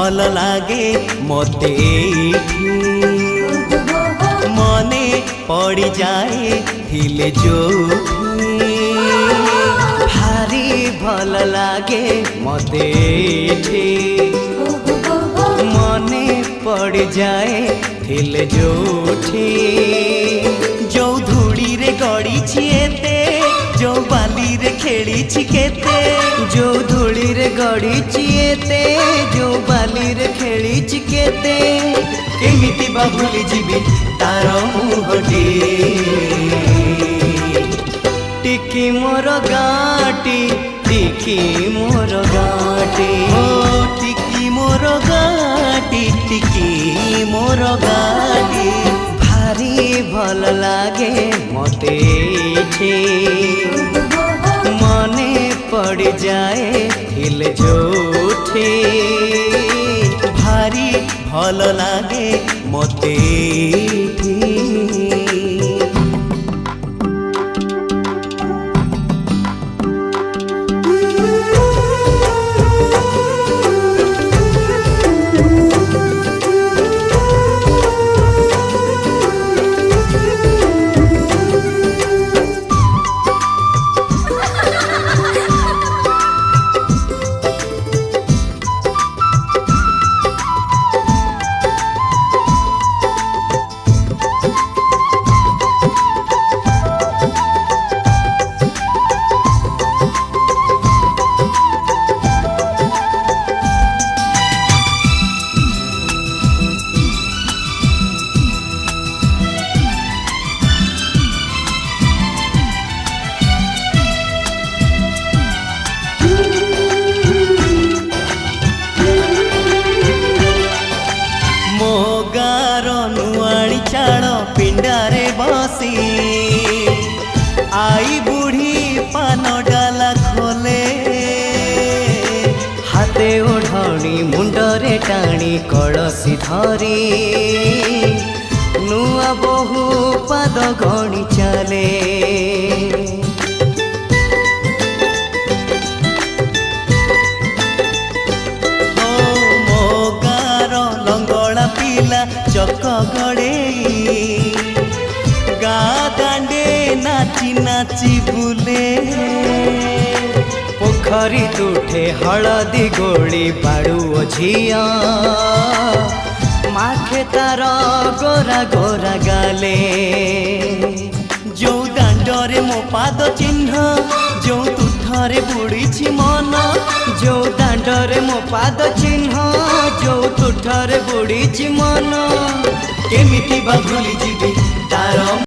भल लागे मते मने पड़ी जाए थिले जो भारी भल लागे मते मने पड़ जाए थिले जोठी जो धूड़ी रे गड़ी छिएते जो बाली रे खेली छिकेते जो धूड़ी रे गड़ी छिएते जो बाली रे खेली छिकेते केमिति बा भूली जीवी तार मुहटी टिकी मोर गाटी टिकी मोर गाटी ओ टिकी मोर गाटी टिकी मोर गाटी भारी भल लागे मते मने पड़ जाए हिल जोठे भारी भल लागे मते पिंडारे बसी आई बुढ़ी पान डाला खोले हाथे ओढ़णी मुंडरे टाणी कलसी धरी नुआ बहु पाद गणी चले चक गड़े गा दांडे नाची नाची बुले पोखरी तुठे हलदी गोली बाड़ू झिया माखे तार गोरा गोरा गाले जो दांडरे मो पाद चिन्ह जो तुठरे बुड़ी मन जो दांडरे मो पाद चिन्ह जो तुठरे बुड़ी मन केमिति बा भूली जीवी तार